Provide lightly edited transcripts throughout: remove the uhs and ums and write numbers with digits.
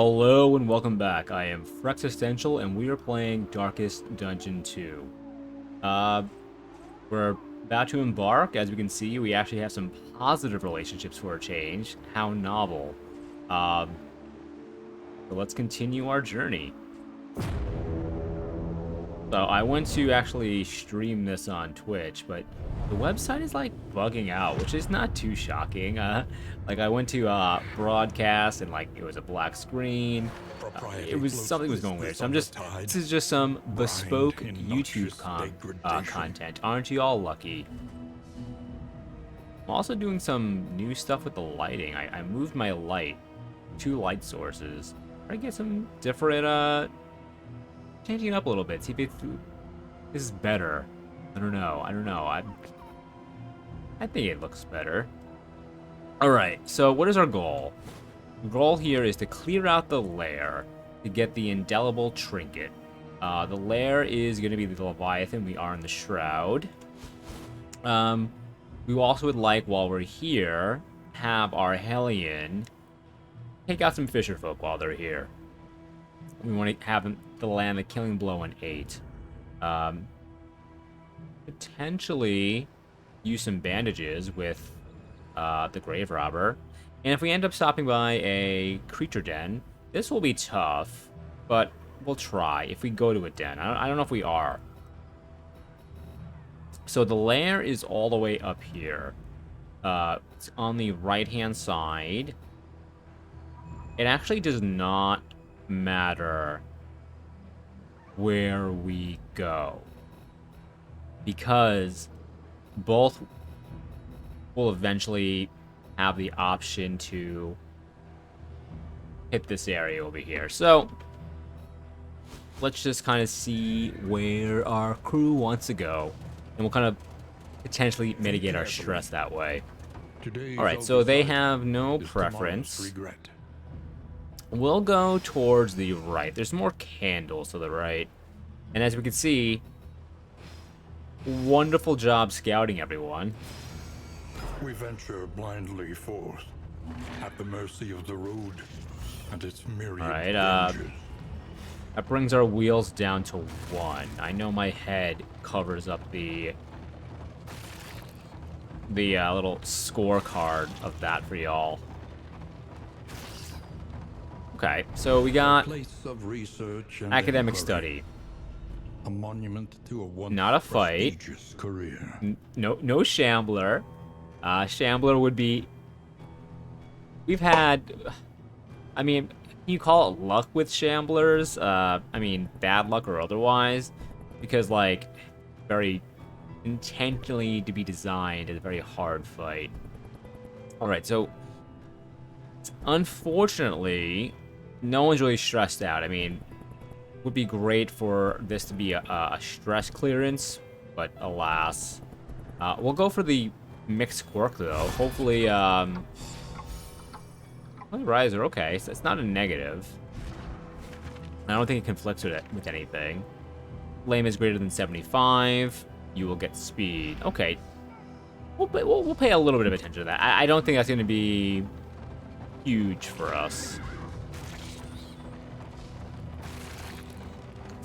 Hello and welcome back. I am Frexistential and we are playing Darkest Dungeon 2. We're about to embark. As we can see, we actually have some positive relationships for a change. How novel. So let's continue our journey. So I went to actually stream this on Twitch, but the website is like bugging out, which is not too shocking. Like I went to broadcast and like it was a black screen. It was something was going weird. So this is just some bespoke YouTube content. Aren't you all lucky? I'm also doing some new stuff with the lighting. I moved my light, 2 light sources. Try to get some different changing it up a little bit. See if this is better. I don't know. I think it looks better. Alright, so what is our goal? The goal here is to clear out the Lair to get the indelible trinket. The Lair is going to be the Leviathan. We are in the Shroud. We also would like, while we're here, have our Hellion take out some fisherfolk while they're here. We want to have them to land a killing blow on 8. Potentially use some bandages with the grave robber. And if we end up stopping by a creature den, this will be tough, but we'll try if we go to a den. I don't know if we are. So the lair is all the way up here. It's on the right-hand side. It actually does not matter where we go, because both will eventually have the option to hit this area over here. So let's just kind of see where our crew wants to go, and we'll kind of potentially mitigate our stress that way. Alright, so they have no preference. We'll go towards the right. There's more candles to the right. And as we can see, wonderful job scouting, everyone. We venture blindly forth, at the mercy of the road and its myriad dangers. That brings our wheels down to 1. I know my head covers up the little scorecard of that for y'all. Okay, so we got place of research and academic inquiry, study. a monument to a once Not a fight. prestigious career. No Shambler. Shambler would be... We've had... I mean, you call it luck with Shamblers. I mean, bad luck or otherwise. Because, like, very intentionally to be designed as a very hard fight. Alright, so... Unfortunately, no one's really stressed out. I mean, it would be great for this to be a stress clearance, but alas. We'll go for the mixed quirk, though. Hopefully, rise are okay, so it's not a negative. I don't think it conflicts with anything. Flame is greater than 75. You will get speed. Okay. We'll pay a little bit of attention to that. I don't think that's going to be huge for us.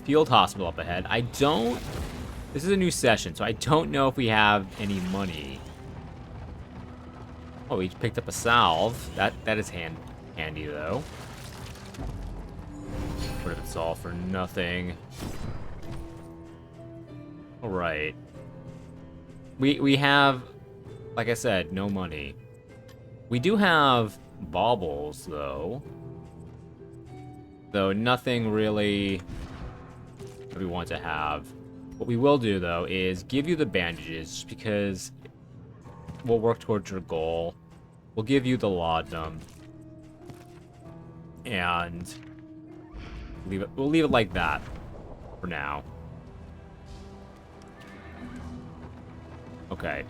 Field hospital up ahead. This is a new session, so I don't know if we have any money. Oh, we picked up a salve. That is handy though. What if it's all for nothing? All right. We have, like I said, no money. We do have baubles though. Though nothing really that we want to have. What we will do though is give you the bandages, just because we'll work towards your goal. We'll give you the laudanum, and we'll leave it like that for now. Okay,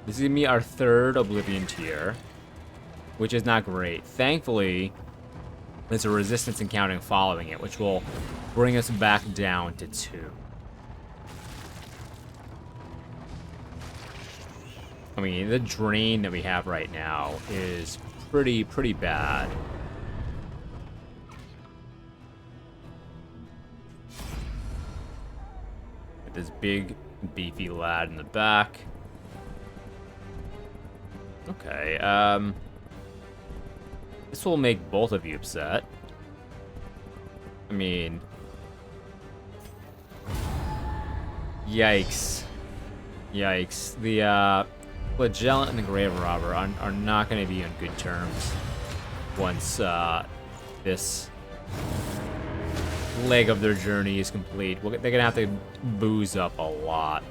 this is gonna be our 3rd Oblivion tier, which is not great. Thankfully, there's a resistance encounter following it, which will bring us back down to 2. I mean, the drain that we have right now is pretty bad. this big, beefy lad in the back. Okay, this will make both of you upset. I mean... Yikes. Yikes. The, Flagellant and the Grave Robber are not going to be on good terms once, this leg of their journey is complete. They're going to have to booze up a lot.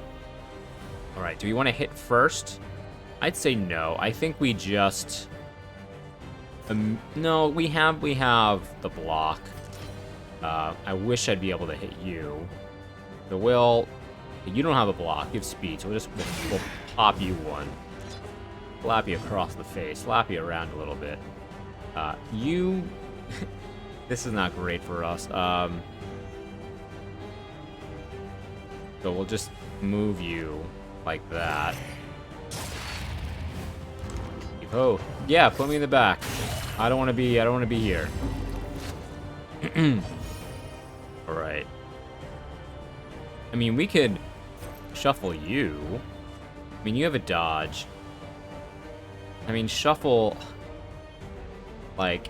Alright, do we want to hit first? I'd say no. I think we just... no, we have the block. I wish I'd be able to hit you. So we'll... You don't have a block. You have speed, so we'll pop you one. Slap you across the face. Slap you around a little bit. You... This is not great for us. So we'll just move you like that. Oh, yeah, put me in the back. I don't want to be here. All right. I mean, we could shuffle you. I mean, you have a dodge. I mean, shuffle, like,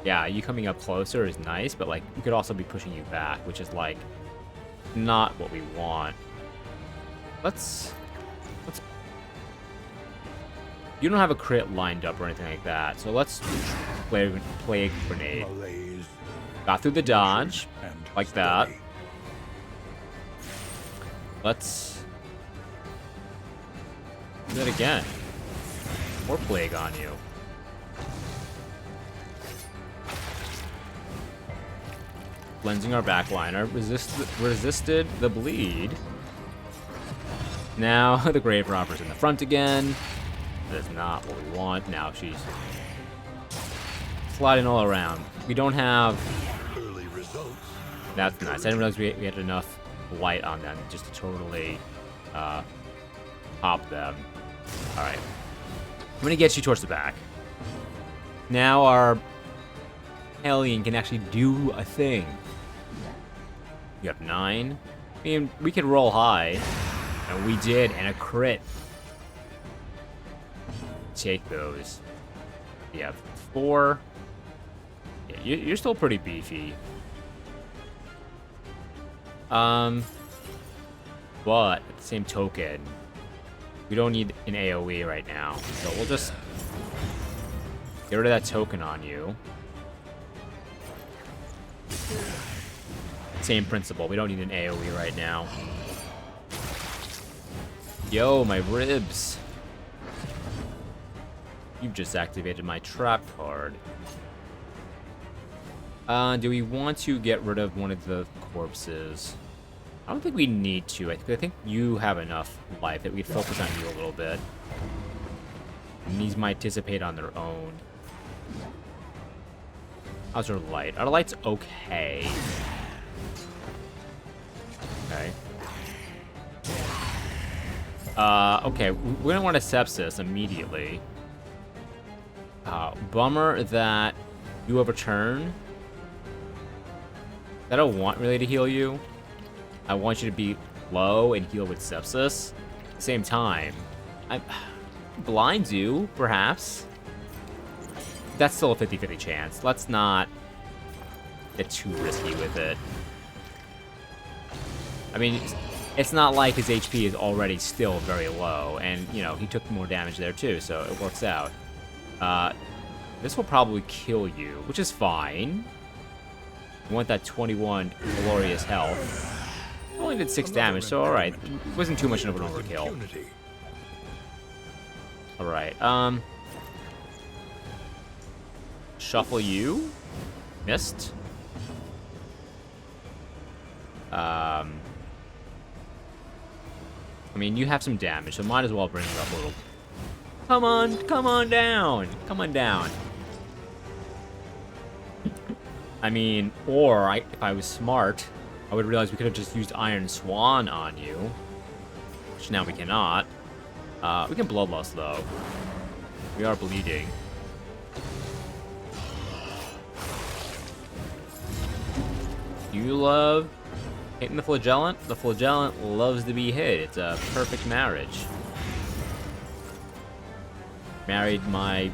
yeah, you coming up closer is nice, but, like, we could also be pushing you back, which is, like, not what we want. Let's... You don't have a crit lined up or anything like that, so let's play a grenade. Got through the dodge, like that. Let's do that again. More plague on you. Cleansing our backliner. Resisted the bleed. Now the Grave Robber's in the front again. That is not what we want. Now she's sliding all around. We don't have... Early results. That's nice. I didn't realize we had enough light on them just to totally pop them. Alright. I'm going to get you towards the back. Now our alien can actually do a thing. You have 9. I mean, we could roll high. And we did, and a crit. Take those. You have 4. Yeah, you're still pretty beefy. But at the same token, we don't need an AoE right now, so we'll just get rid of that token on you. Same principle. We don't need an AoE right now. Yo, my ribs. You've just activated my trap card. Do we want to get rid of one of the corpses? I don't think we need to. I think you have enough life that we focus on you a little bit. And these might dissipate on their own. How's our light? Our light's okay. Okay. Okay, we're gonna want to sepsis immediately. Bummer that you overturn. I don't want really to heal you. I want you to be low and heal with sepsis. At the same time, I blind you, perhaps. That's still a 50-50 chance. Let's not get too risky with it. I mean, it's not like his HP is already still very low, and, you know, he took more damage there too, so it works out. This will probably kill you, which is fine. You want that 21 glorious health. Only did 6 damage, so alright. It wasn't too much of an overkill. Alright, shuffle you. Missed. I mean, you have some damage, so might as well bring you up a little. Come on down. Come on down. I mean, or if I was smart, I would realize we could have just used Iron Swan on you, which now we cannot. We can Bloodlust, though. We are bleeding. You love Hitting the flagellant? The flagellant loves to be hit. It's a perfect marriage. Married my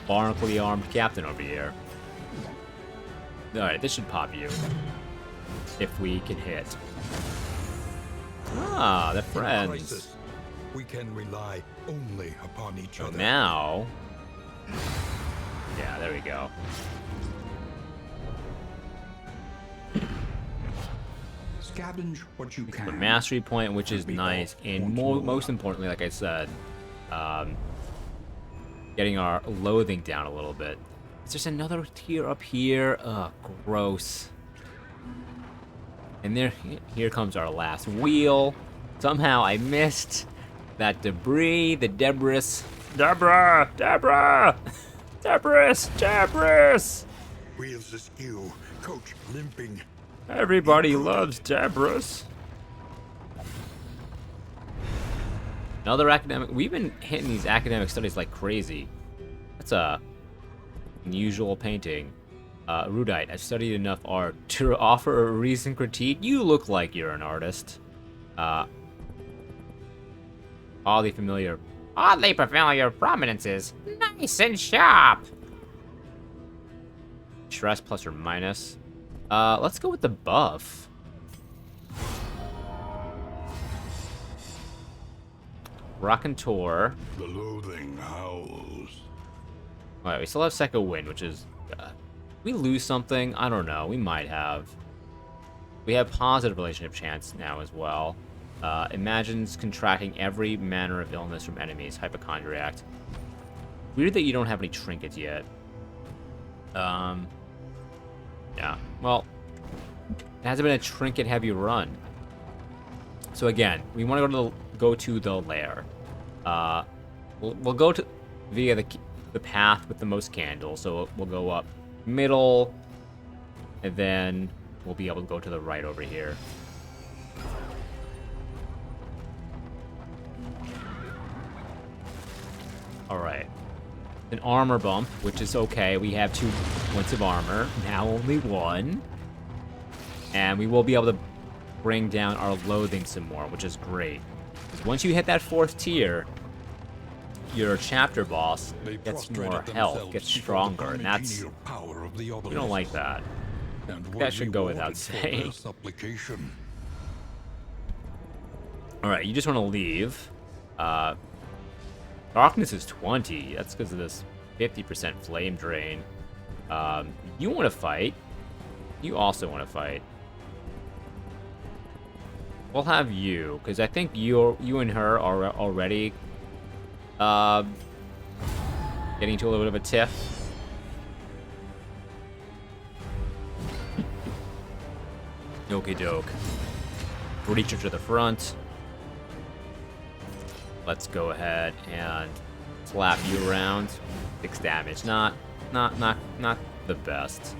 barnacly armed captain over here. Alright, this should pop you. If we can hit. Ah, they're friends. We can rely only upon each other. Now... Yeah, there we go. Scavenge what you can. The mastery point, which is nice, and most importantly, like I said, getting our loathing down a little bit. Is there another tier up here? Ugh, gross. And here comes our last wheel. Somehow I missed that debris, the debris. Deborah! Debris! Wheels askew, coach limping. Everybody loves Debris. Another academic. We've been hitting these academic studies like crazy. That's a unusual painting. Erudite. I've studied enough art to offer a recent critique. You look like you're an artist. Oddly familiar prominences. Nice and sharp. Stress plus or minus. Let's go with the buff. Raconteur. The loathing howls. Alright, we still have second wind, which is... we lose something? I don't know. We might have. We have positive relationship chance now as well. Imagines contracting every manner of illness from enemies. Hypochondriac. Weird that you don't have any trinkets yet. Yeah, well, it hasn't been a trinket-heavy run. So again, we want to go to the lair. We'll go to via the path with the most candles. So we'll go up middle, and then we'll be able to go to the right over here. All right. An armor bump, which is okay. We have 2 points of armor, now only 1. And we will be able to bring down our loathing some more, which is great. Because once you hit that 4th tier, your chapter boss gets more health, gets stronger, and that's... We don't like that. That should go without saying. Alright, you just want to leave. Darkness is 20. That's because of this 50% flame drain. You want to fight. You also want to fight. We'll have you, because I think you and her are already getting to a little bit of a tiff. Okie doke. Reach her to the front. Let's go ahead and slap you around. 6 damage. Not the best.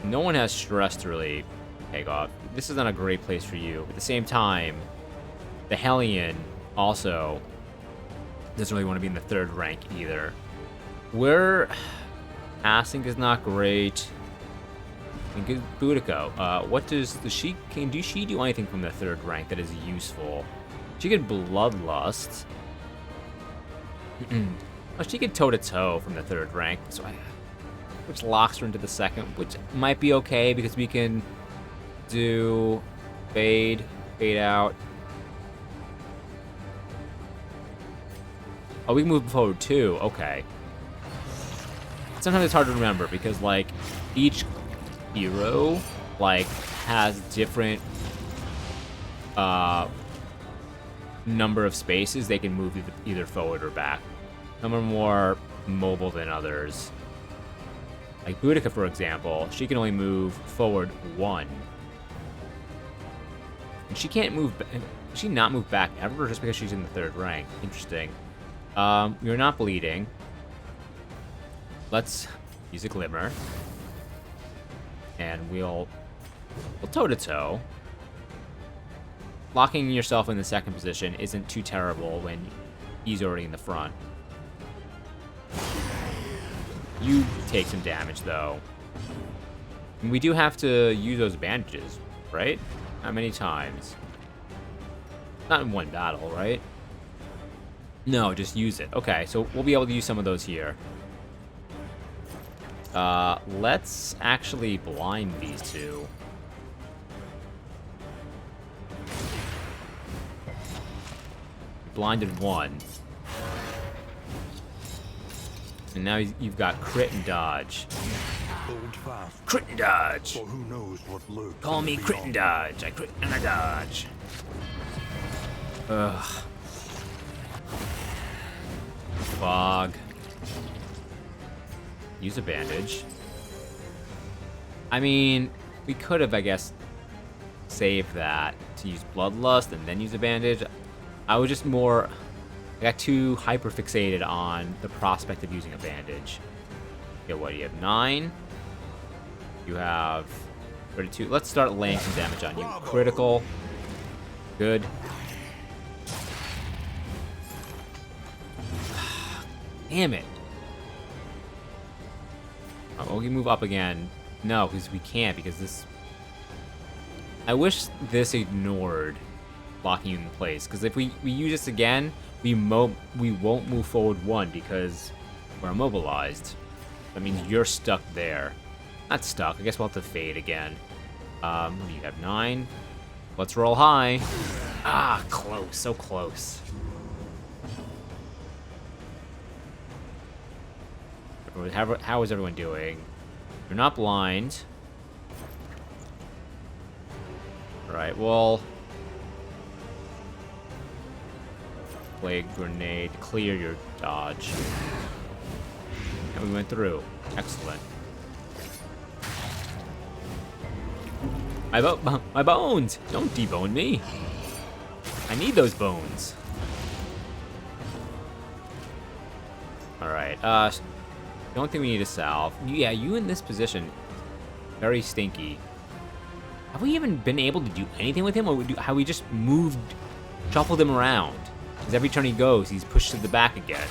No one has stress to really take off. This is not a great place for you. At the same time, the Hellion also doesn't really want to be in the 3rd rank either. Where passing is not great. And good Boudica. What does she do anything from the 3rd rank that is useful? She could Bloodlust. Oh, she could toe-to-toe from the 3rd rank, so which locks her into the 2nd, which might be okay because we can do fade out. Oh, we can move forward too. Okay. Sometimes it's hard to remember because like each hero like has different number of spaces they can move either forward or back. Some are more mobile than others. Like Boudica, for example, she can only move forward 1. And she can't move. She not move back ever just because she's in the 3rd rank. Interesting. You're not bleeding. Let's use a glimmer. And we'll toe-to-toe. Locking yourself in the 2nd position isn't too terrible when he's already in the front. You take some damage, though. And we do have to use those bandages, right? How many times? Not in one battle, right? No, just use it. Okay, so we'll be able to use some of those here. Let's actually blind these two. Blinded one. And now you've got crit and dodge. Hold fast, Crit and dodge! for who knows what lurks Call me beyond. crit and dodge. I crit and I dodge. Ugh. Fog. Use a bandage. I mean, we could have, I guess, saved that to use Bloodlust and then use a bandage. I was just more... I got too hyper-fixated on the prospect of using a bandage. Okay, what do you have? 9. You have 32. Let's start laying some damage on you. Critical. Good. Damn it. Oh, we move up again. No, because we can't, because this... I wish this ignored locking you in place, because if we use this again, we won't move forward 1 because we're immobilized. That means you're stuck there. Not stuck. I guess we'll have to fade again. What do you have? 9. Let's roll high. Ah, close. So close. How is everyone doing? You're not blind. Alright, well... Plague grenade. Clear your dodge. And we went through. Excellent. My bones! Don't debone me. I need those bones. Alright, don't think we need a salve. Yeah, you in this position. Very stinky. Have we even been able to do anything with him? Or have we just moved, shuffled him around? Because every turn he goes, he's pushed to the back again.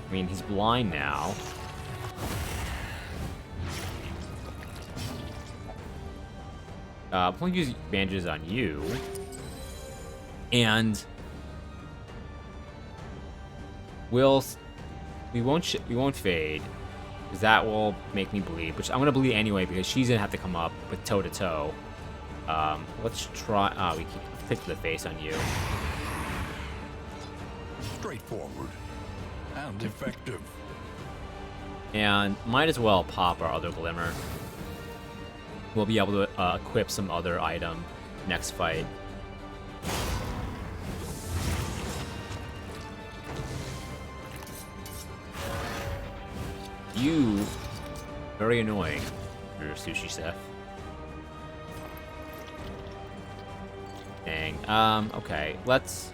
I mean, he's blind now. I'm going to use bandages on you. And... we won't fade, because that will make me bleed, which I'm gonna bleed anyway because she's gonna have to come up with toe to toe. Let's try. We can hit to the face on you. Straightforward and effective. And might as well pop our other glimmer. We'll be able to equip some other item next fight. You, very annoying, you're a sushi chef. Dang. Okay, let's...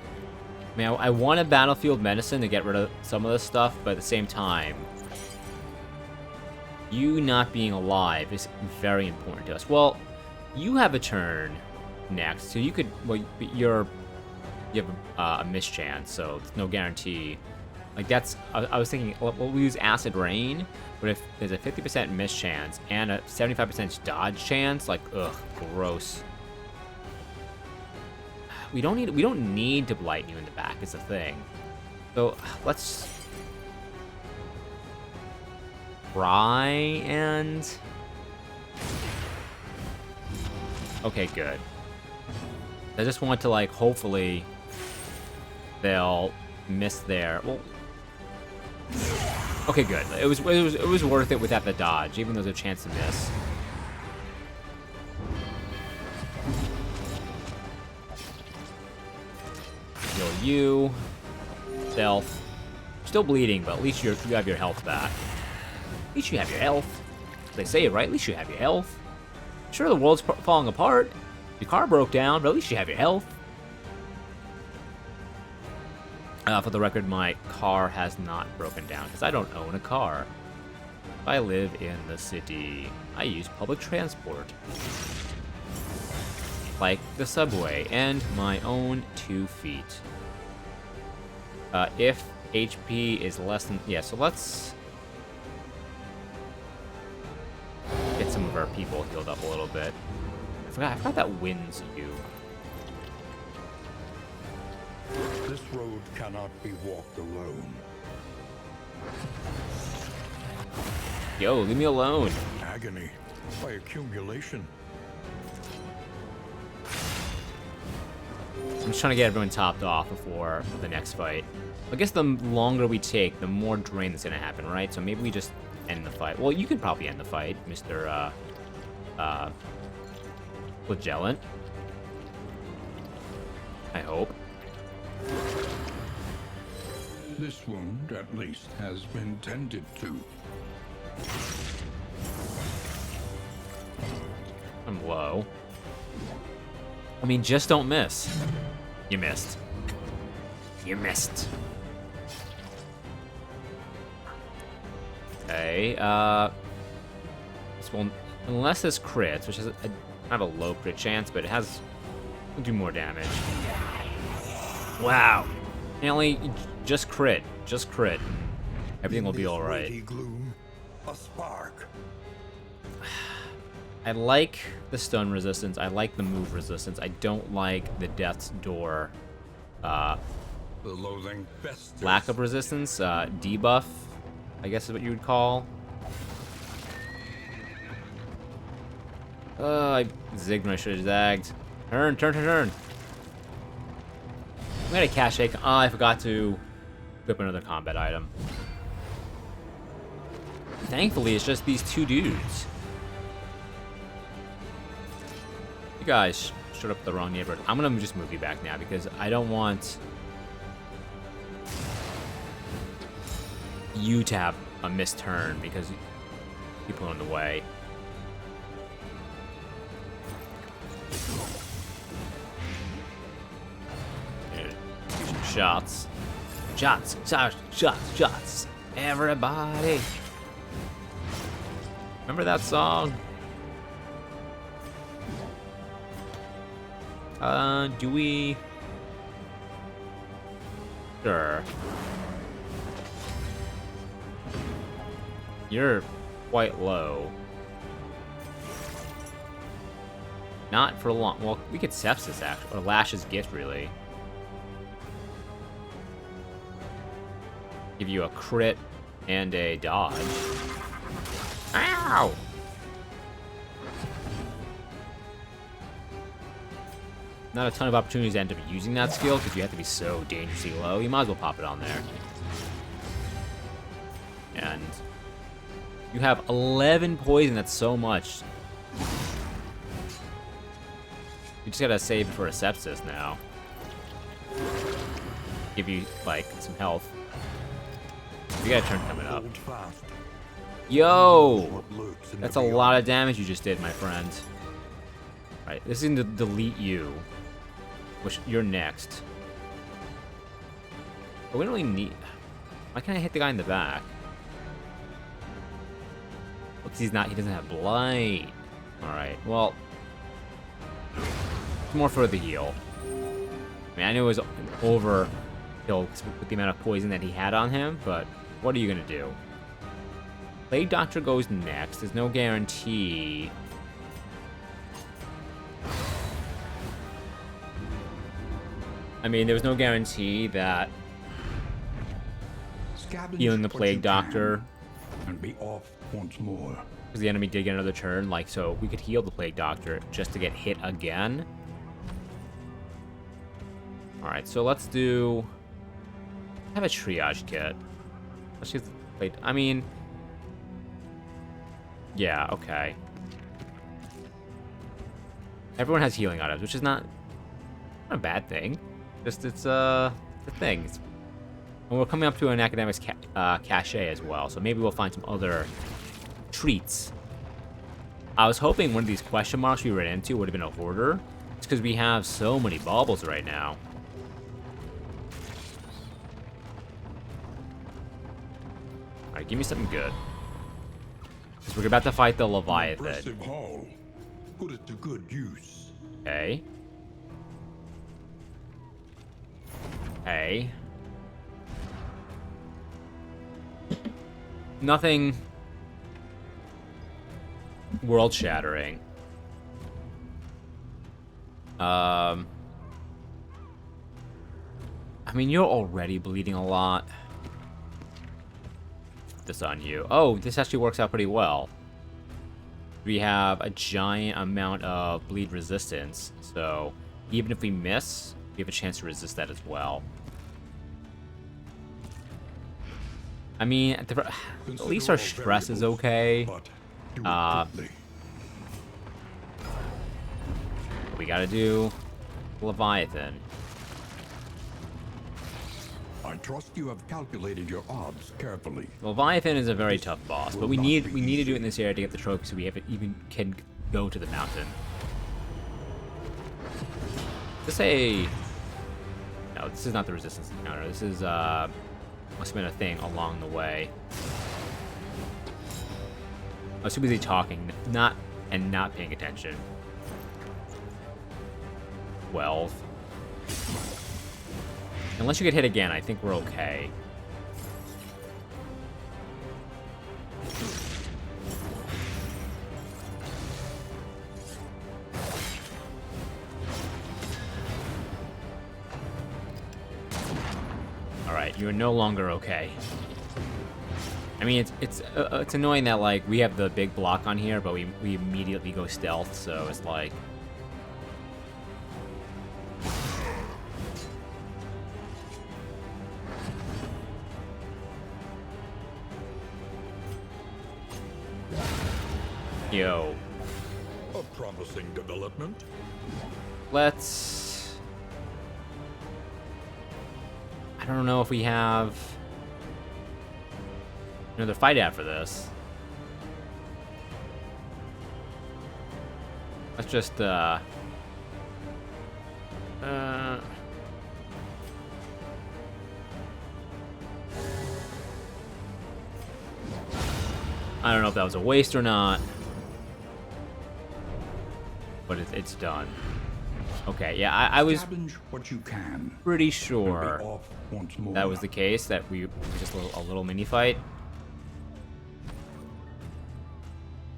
I mean, I want a battlefield medicine to get rid of some of this stuff, but at the same time, you not being alive is very important to us. Well, you have a turn next, so you could... Well, you have a mischance, so it's no guarantee. Like, that's... I was thinking, we'll use Acid Rain, but if there's a 50% mischance and a 75% dodge chance, like, ugh, gross. We don't need to blight you in the back, is the thing. So, let's... try and... Okay, good. I just want to, like, hopefully they'll miss their... Well... Okay, good. It was worth it without the dodge, even though there's a chance to miss. Heal you. Stealth. Still bleeding, but at least you have your health back. At least you have your health. They say it right. At least you have your health. Sure, the world's falling apart. Your car broke down, but at least you have your health. For the record, my car has not broken down because I don't own a car. I live in the city. I use public transport. Like the subway and my own 2 feet. If HP is less than... Yeah, so let's get some of our people healed up a little bit. I forgot that wins you. This road cannot be walked alone. Yo, leave me alone. Agony by accumulation. I'm just trying to get everyone topped off before the next fight. I guess the longer we take, the more drain that's gonna happen, right? So maybe we just end the fight. Well, you can probably end the fight, Mr. Flagellant. I hope. This wound, at least, has been tended to. I'm low. I mean, just don't miss. You missed. You missed. Okay, well, unless this crits, which is kind of a low crit chance, but it has... will do more damage. Wow. Apparently, just crit. Just crit. Everything will be alright. Gloom, a spark. I like the stun resistance. I like the move resistance. I don't like the Death's Door The loathing festers. lack of resistance. Debuff, I guess is what you would call. I zigged when I should have zagged. Turn, turn, turn, turn. We had a cache. Oh, I forgot to equip another combat item. Thankfully, it's just these two dudes. You guys showed up at the wrong neighborhood. I'm gonna just move you back now because I don't want you to have a missed turn because people are in the way. Shots. Shots. Shots. Shots. Shots. Everybody. Remember that song? Do we... Sure. You're quite low. Not for long. Well, we could sepsis, actually. Or Lash's gift, really. Give you a crit and a dodge. Ow! Not a ton of opportunities to end up using that skill because you have to be so dangerously low. You might as well pop it on there. And you have 11 poison. That's so much. You just gotta save for a sepsis now. Give you, like, some health. You got a turn coming up. Yo! That's a lot of damage you just did, my friend. Alright, this is going to delete you. Which, you're next. But we don't really need... Why can't I hit the guy in the back? Because he doesn't have blight. Alright, well... It's more for the heal. I mean, I knew it was overkill with the amount of poison that he had on him, but what are you gonna do? Plague Doctor goes next. There's no guarantee. I mean, there was no guarantee that healing the Plague Doctor and be off once more. Because the enemy did get another turn, like, so we could heal the Plague Doctor just to get hit again. Alright, so let's do... I have a triage kit. Let's just play... I mean... Yeah, okay. Everyone has healing items, which is not a bad thing. Just, it's a thing. And we're coming up to an academic's cache as well, so maybe we'll find some other treats. I was hoping one of these question marks we ran into would have been a hoarder. It's because we have so many baubles right now. Alright, give me something good. Because we're about to fight the Leviathan. Impressive haul. Put it to good use. Okay. Hey. nothing world-shattering. I mean, you're already bleeding a lot. This on you. Oh, this actually works out pretty well. We have a giant amount of bleed resistance, so even if we miss, we have a chance to resist that as well. I mean, at least our stress is okay. We gotta do Leviathan. I trust you have calculated your odds carefully. Leviathan is a very tough boss, but we need to do it in this area to get the trophy, so we even can go to the mountain. This no, this is not the resistance encounter. This is must have been a thing along the way. I was too busy talking, not paying attention. 12. Unless you get hit again, I think we're okay. Alright, you are no longer okay. I mean, it's annoying that, like, we have the big block on here, but we immediately go stealth, so it's like... Yo. A promising development. Let's... I don't know if we have another fight after this. Let's just, I don't know if that was a waste or not. But it's done. Okay, yeah, I was what you can. pretty sure that was the case, that we just a little mini fight.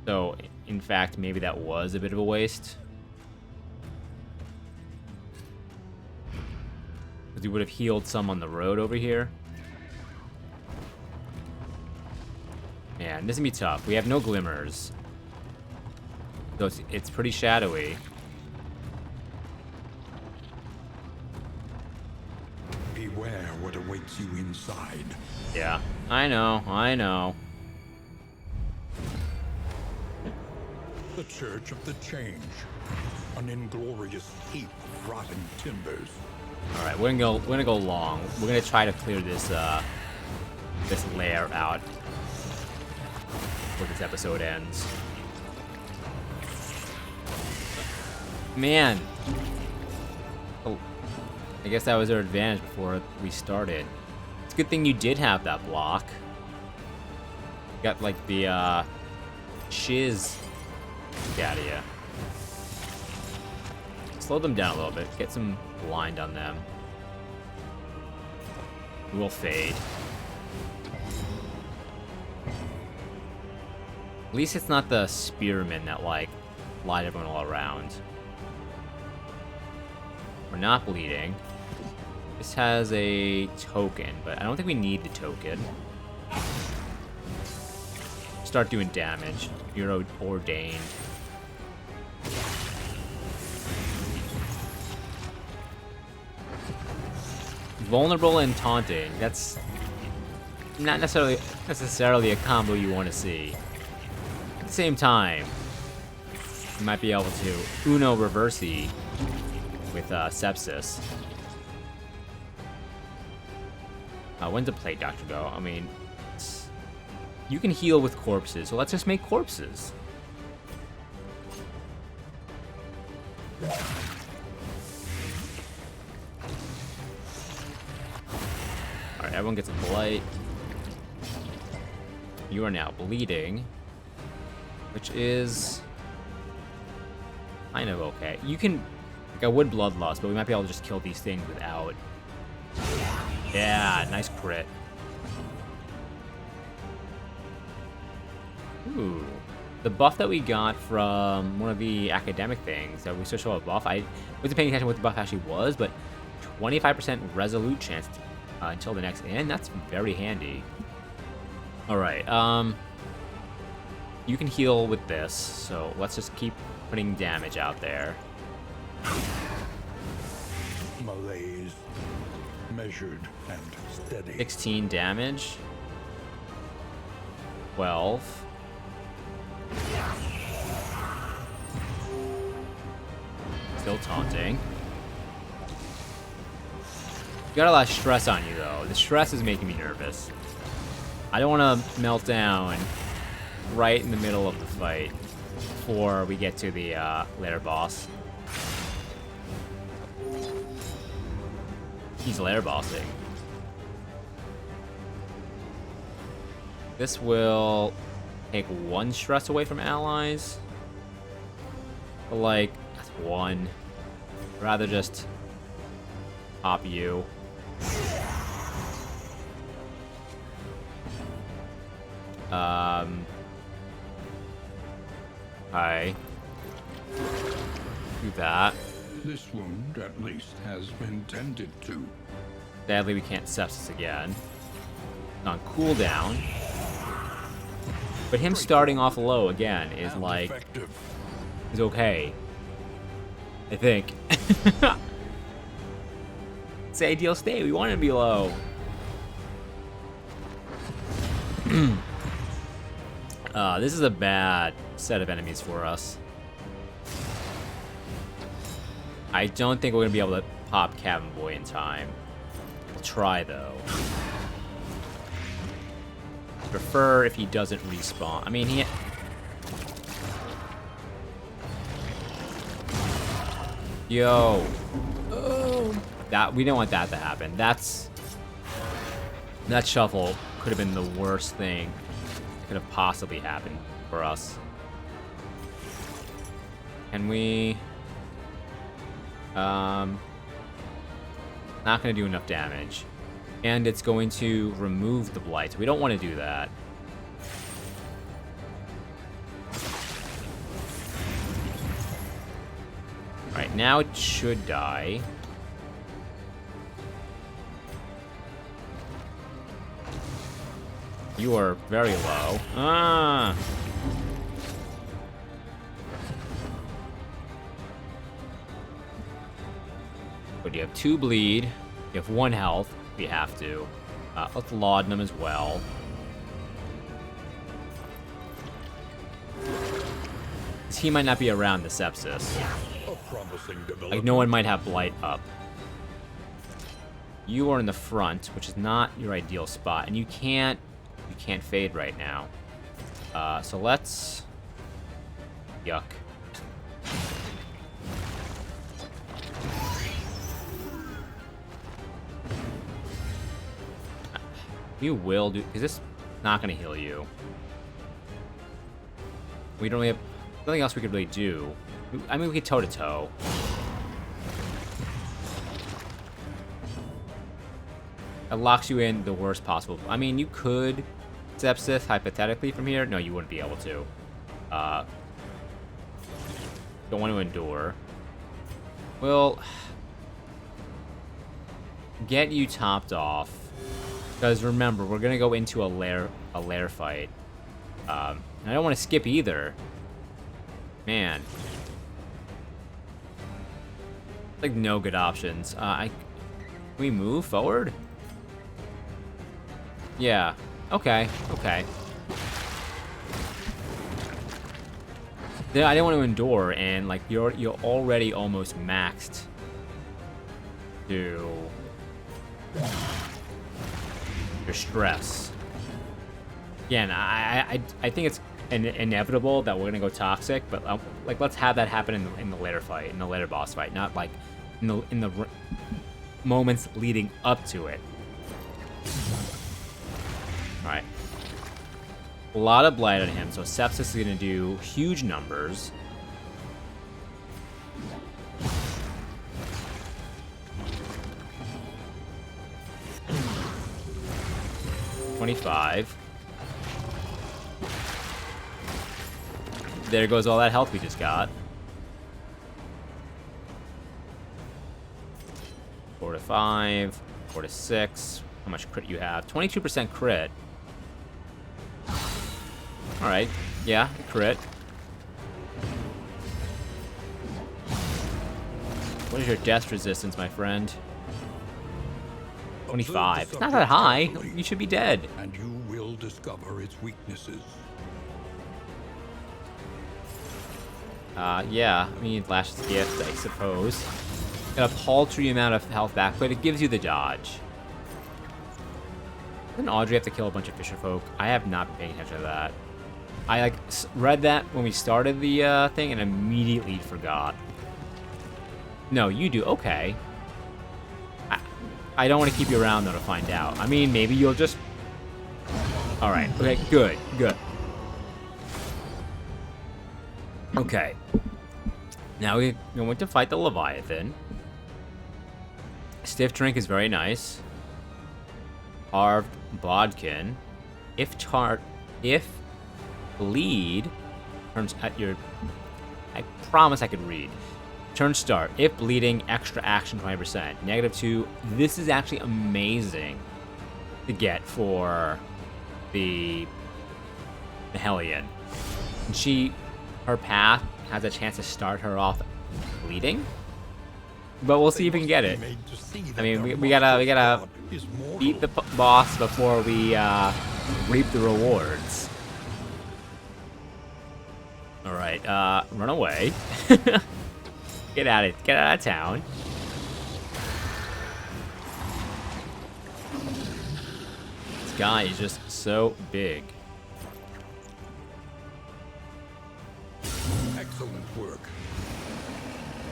So, in fact, maybe that was a bit of a waste. Because we would have healed some on the road over here. Man, this is gonna be tough. We have no glimmers. So it's pretty shadowy. Beware what awaits you inside. Yeah, I know. The Church of the Change. An inglorious heap of rotten timbers. Alright, we're gonna go long. We're gonna try to clear this this lair out before this episode ends. Man. Oh, I guess that was our advantage before we started. It's a good thing you did have that block. You got like the shiz out of you. Slow them down a little bit. Get some blind on them. We'll fade. At least it's not the spearmen that like light everyone all around. We're not bleeding. This has a token, but I don't think we need the token. Start doing damage. You're ordained. Vulnerable and taunting. That's not necessarily a combo you want to see. At the same time, you might be able to Uno Reversi with sepsis. When to play Dr. Go? I mean, you can heal with corpses, so let's just make corpses. Alright, everyone gets a blight. You are now bleeding, which is kind of okay. You can, like, I would bloodlust, but we might be able to just kill these things without. Yeah, nice crit. Ooh. The buff that we got from one of the academic things that we switched to a buff. I wasn't paying attention to what the buff actually was, but 25% resolute chance until the next end. That's very handy. Alright, you can heal with this, so let's just keep putting damage out there. Malaise, measured and steady. 16 damage. 12. Still taunting. You got a lot of stress on you, though. The stress is making me nervous. I don't want to melt down right in the middle of the fight before we get to the Lair boss. He's Lair bossing. This will take 1 stress away from allies. But like, that's 1. I'd rather just pop you. Okay. Do that. This wound, at least, has been tended to. Sadly, we can't sepsis again. On cooldown. But him starting off low again is like... is okay. I think. It's the ideal state. We want him to be low. This is a bad set of enemies for us. I don't think we're going to be able to pop Cabin Boy in time. We'll try, though. Prefer if he doesn't respawn. I mean, he... Yo. Oh. That, we don't want that to happen. That shuffle could have been the worst thing that could have possibly happened for us. Can we... not going to do enough damage. And it's going to remove the blight. We don't want to do that. Alright, now it should die. You are very low. Ah! But you have 2 bleed. You have 1 health. We have to. Let's laudanum as well. He might not be around the sepsis. Like, no one might have blight up. You are in the front, which is not your ideal spot, and you can't fade right now. So let's... Yuck. You will do... Is this not going to heal you? We don't really have... Nothing else we could really do. I mean, we could toe-to-toe. It locks you in the worst possible... I mean, you could sepsis, hypothetically, from here. No, you wouldn't be able to. Don't want to endure. We'll... get you topped off. Because remember, we're going to go into a Lair fight. And I don't want to skip either. Man. Like, no good options. Can we move forward? Yeah. Okay. Okay. I didn't want to endure, and like you're already almost maxed to your stress. Again, I think it's inevitable that we're gonna go toxic, but like let's have that happen in the later fight, in the later boss fight, not like in the moments leading up to it. All right. A lot of blight on him, so sepsis is going to do huge numbers. $25. there goes all that health we just got. 4 to 5, 4 to 6. How much crit you have? 22% crit. Alright, yeah, crit. What is your death resistance, my friend? 25. It's not that high. You should be dead. And you will discover its weaknesses. Yeah, I mean, Lash's gift, I suppose. Got a paltry amount of health back, but it gives you the dodge. Didn't Audrey have to kill a bunch of fisher folk? I have not been paying attention to that. I, like, read that when we started the, thing and immediately forgot. No, you do. Okay. I don't want to keep you around, though, to find out. I mean, maybe you'll just... Alright. Okay, good. Good. Okay. Now we're going to fight the Leviathan. Stiff drink is very nice. Carved bodkin. If bleed turns at your... I promise I could read. Turn start. If bleeding, extra action 20%. -2. This is actually amazing to get for the Hellion. And her path has a chance to start her off bleeding. But we'll see if we can get it. I mean, we gotta beat the boss before we reap the rewards. All right, run away. Get out of town. This guy is just so big. Excellent work.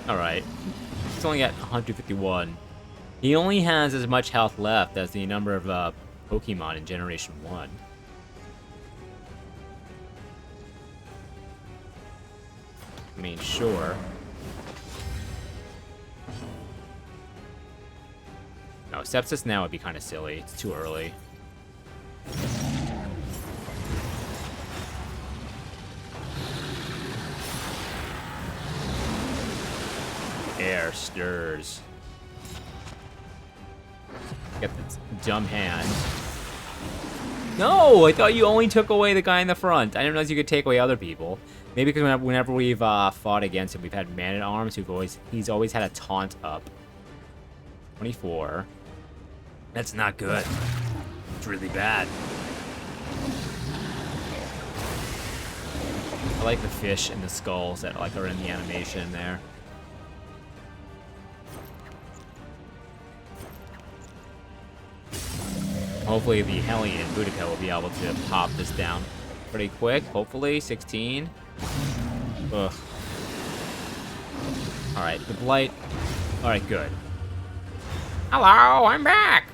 All right. He's only got 151. He only has as much health left as the number of Pokemon in Generation 1. I mean, sure. No, Sepsis now would be kind of silly. It's too early. Air stirs. Get this dumb hand. No, I thought you only took away the guy in the front. I didn't realize you could take away other people. Maybe because whenever we've fought against him, we've had Man-at-Arms he's always had a taunt up. 24. That's not good. It's really bad. I like the fish and the skulls that are in the animation there. Hopefully the Hellion Boudica will be able to pop this down pretty quick. Hopefully, 16. Ugh. Alright, the Blight. Alright, good. Hello, I'm back!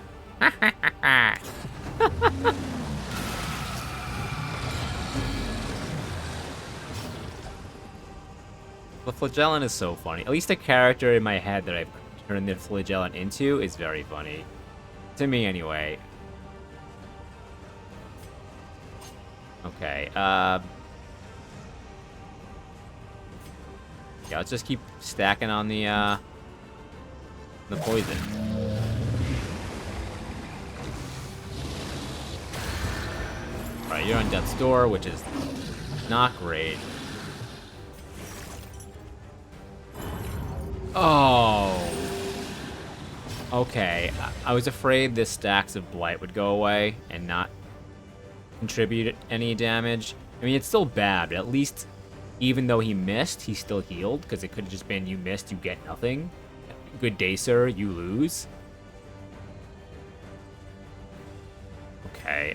The Flagellant is so funny. At least the character in my head that I've turned the Flagellant into is very funny. To me, anyway. Okay, yeah, let's just keep stacking on the poison. Alright, you're on death's door, which is not great. Oh. Okay, I was afraid this stacks of Blight would go away and not contribute any damage. I mean, it's still bad, but at least even though he missed, he still healed, because it could have just been you missed, you get nothing. Good day, sir, you lose. Okay,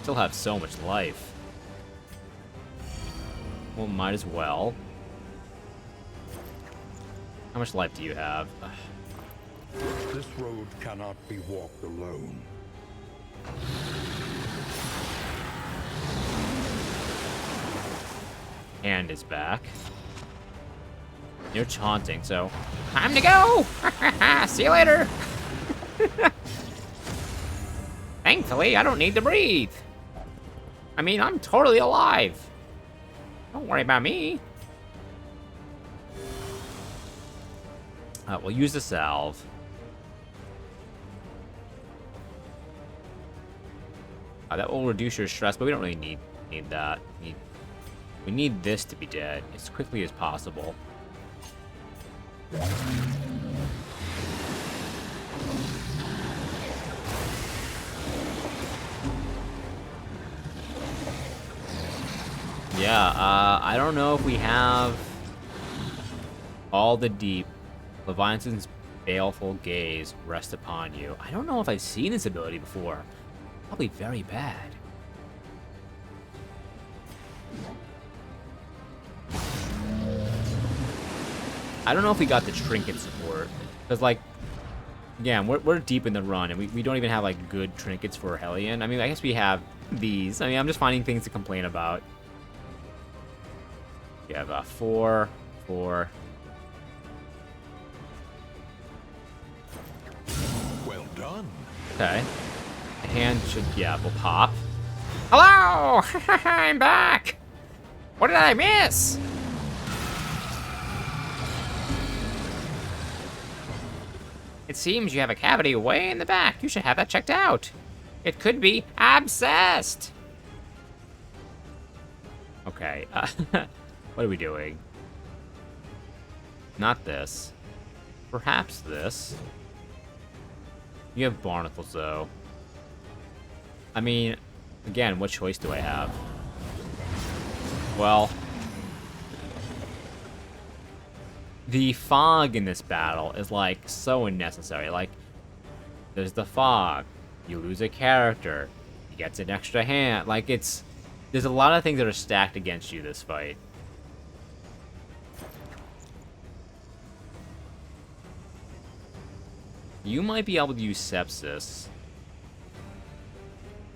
still have so much life. Well, might as well. How much life do you have? This road cannot be walked alone. Hand is back. You're taunting, so time to go! See you later! Thankfully, I don't need to breathe. I mean, I'm totally alive. Don't worry about me. We'll use the salve. That will reduce your stress, but we don't really need that. We need this to be dead as quickly as possible. Yeah, I don't know if we have all the deep. Leviathan's baleful gaze rest upon you. I don't know if I've seen this ability before. Probably very bad. I don't know if we got the trinket support. Because, like, again, we're deep in the run, and we don't even have, like, good trinkets for Hellion. I mean, I guess we have these. I mean, I'm just finding things to complain about. We have 4, 4. Well done. Okay. The hand should, yeah, will pop. Hello! I'm back! What did I miss? It seems you have a cavity way in the back. You should have that checked out. It could be abscessed. Okay. What are we doing? Not this. Perhaps this. You have barnacles, though. I mean, again, what choice do I have? Well, the fog in this battle is, like, so unnecessary. Like, there's the fog. You lose a character. He gets an extra hand. Like, it's... There's a lot of things that are stacked against you this fight. You might be able to use sepsis.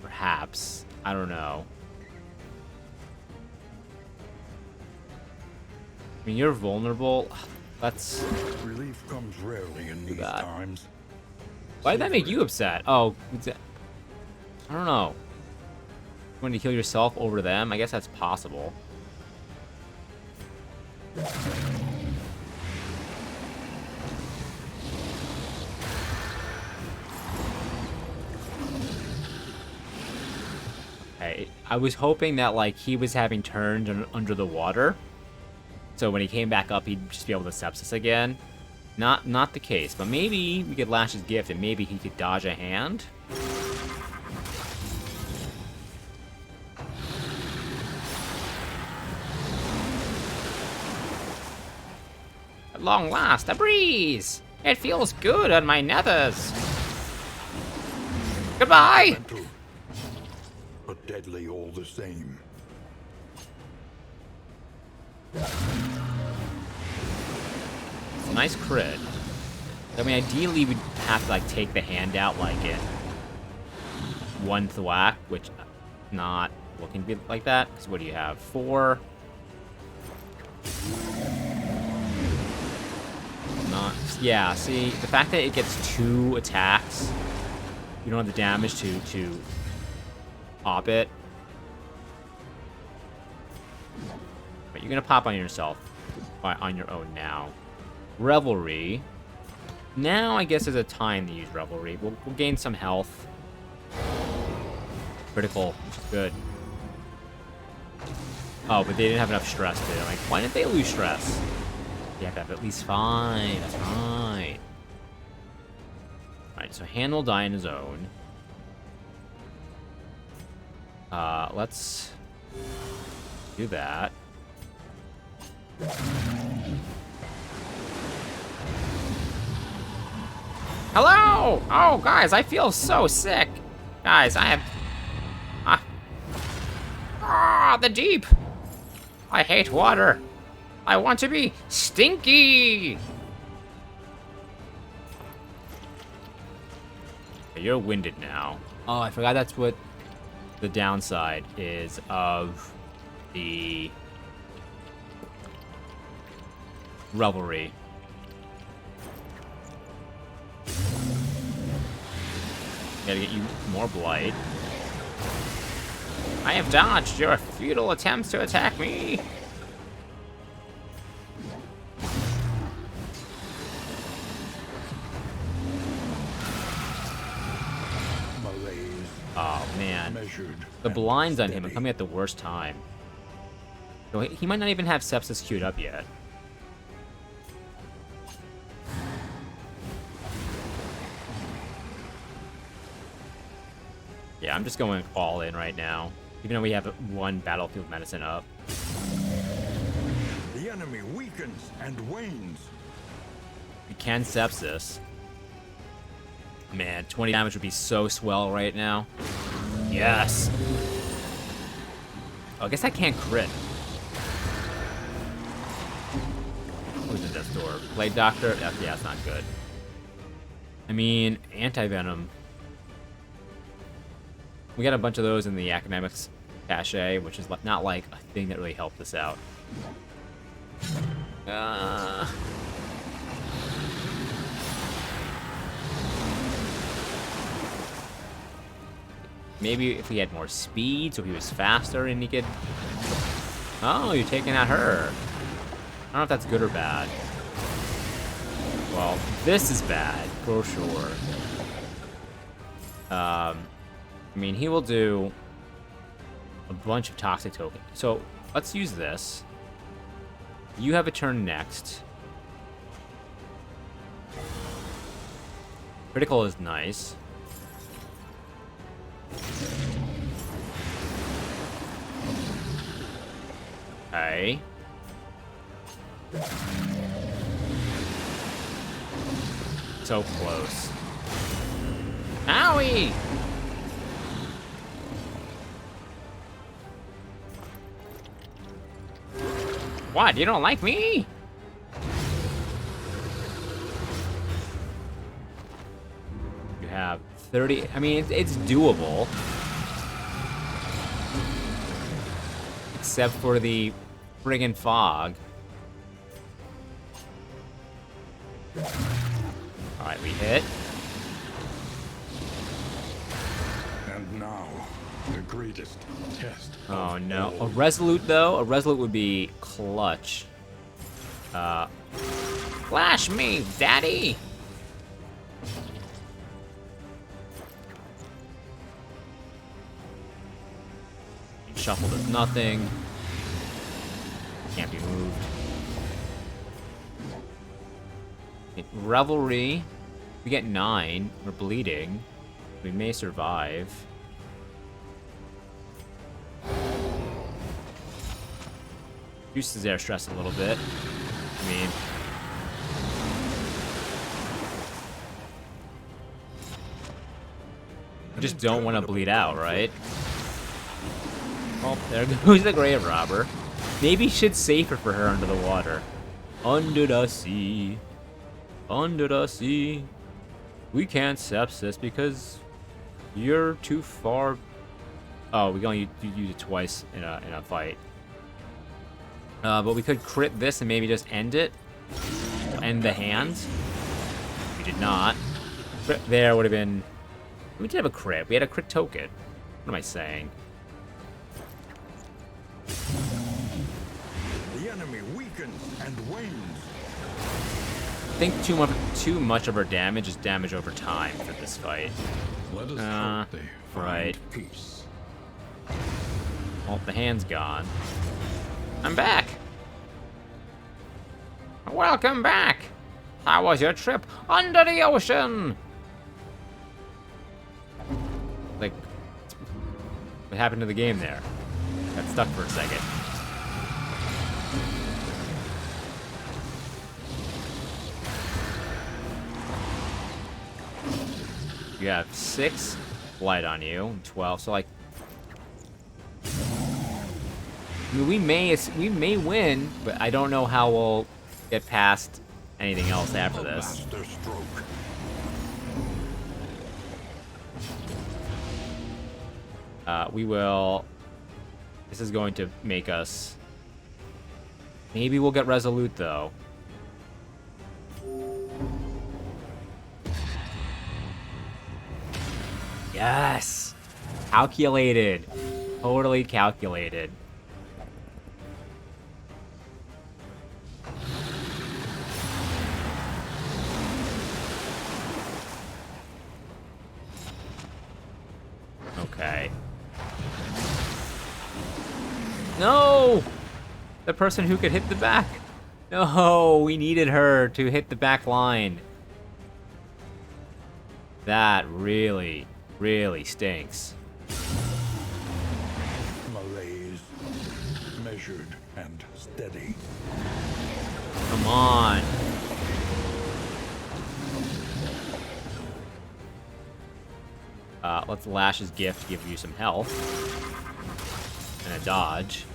Perhaps. I don't know. I mean, you're vulnerable. Let's... Relief comes rarely in these times. Why did that make you upset? Oh, I don't know. You want to heal yourself over them? I guess that's possible. I was hoping that, like, he was having turned under the water, so when he came back up, he'd just be able to sepsis again. Not the case, but maybe we could lash his gift, and maybe he could dodge a hand. At long last, a breeze! It feels good on my nethers. Goodbye! But deadly all the same. It's a nice crit. I mean, ideally, we'd have to, like, take the hand out, like, in one thwack, which not looking to be like that. Because what do you have? 4. Not... Yeah, see, the fact that it gets 2 attacks, you don't have the damage to pop it. But you're gonna pop on yourself on your own now. Revelry. Now I guess is a time to use Revelry. We'll gain some health. Critical, which is good. Oh, but they didn't have enough stress, did they? Like, why didn't they lose stress? You have to have at least 5. That's right. Alright, so Han will die on his own. Let's do that. Hello! Oh, guys, I feel so sick. Guys, I have... the deep! I hate water. I want to be stinky! Okay, you're winded now. Oh, I forgot that's what the downside is of the Revelry. Gotta get you more blight. I have dodged your futile attempts to attack me. Oh man, the blinds on him are coming at the worst time. So he might not even have sepsis queued up yet. Yeah, I'm just going all in right now, even though we have one battlefield medicine up. The enemy weakens and wanes. We can sepsis. Man, 20 damage would be so swell right now. Yes. Oh, I guess I can't crit. Who's in this door? Blade Doctor? Yeah, it's not good. I mean, anti-venom. We got a bunch of those in the academics cache, which is not like a thing that really helped us out. Maybe if we had more speed, so he was faster and he could... Oh, you're taking out her. I don't know if that's good or bad. Well, this is bad, for sure. I mean, he will do a bunch of toxic tokens. So, let's use this. You have a turn next. Critical is nice. Okay. So close. Owie! What? You don't like me? You have 30. I mean, it's doable. Except for the friggin' fog. Alright, we hit. And now, the greatest test. Oh no. A resolute though? A resolute would be clutch. Flash me, daddy! Shuffle does nothing. Can't be moved. Revelry. We get 9. We're bleeding. We may survive. Reduces air stress a little bit. I mean... I just don't want to bleed out, right? Oh, there goes the grave robber. Maybe shit's safer for her under the water. Under the sea. Under the sea. We can't sepsis because you're too far. Oh, we can only use it twice in a fight. But we could crit this and maybe just end it. End the hands. We did not. Crit there would have been... We did have a crit. We had a crit token. What am I saying? The enemy weakens and wanes. I think too much of our damage is damage over time for this fight. Let us hope they right. find peace. Well, the hand's gone. I'm back. Welcome back. How was your trip under the ocean? Like, what happened to the game there? Got stuck for a second. You have 6 blight on you, 12. So like, I mean, we may win, but I don't know how we'll get past anything else after this. We will. This is going to make us. Maybe we'll get resolute though. Yes! Calculated. Totally calculated. Okay. No! The person who could hit the back. No, we needed her to hit the back line. That really, really stinks. Malaise, measured and steady. Come on. Let's Lash's gift give you some health. And a dodge.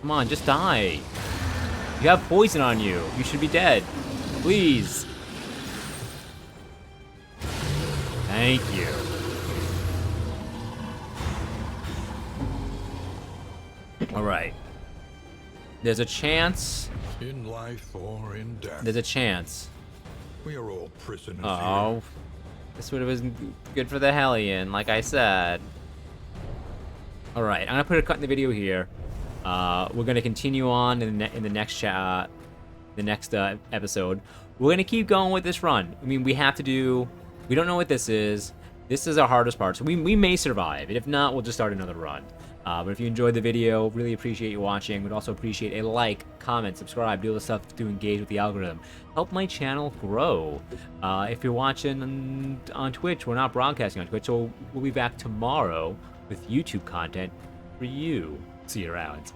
Come on, just die. You have poison on you. You should be dead. Please. Thank you. Alright. There's a chance. In life or in death. There's a chance. We are all prisoners Oh. here. This would have been good for the Hellion, like I said. Alright, I'm gonna put a cut in the video here. We're gonna continue on in the next episode. We're gonna keep going with this run. I mean, we have to do. We don't know what this is. This is our hardest part, so we may survive. And if not, we'll just start another run. But if you enjoyed the video, really appreciate you watching. We'd also appreciate a like, comment, subscribe, do all the stuff to engage with the algorithm. Help my channel grow. If you're watching on Twitch, we're not broadcasting on Twitch, so we'll be back tomorrow with YouTube content for you. See you around.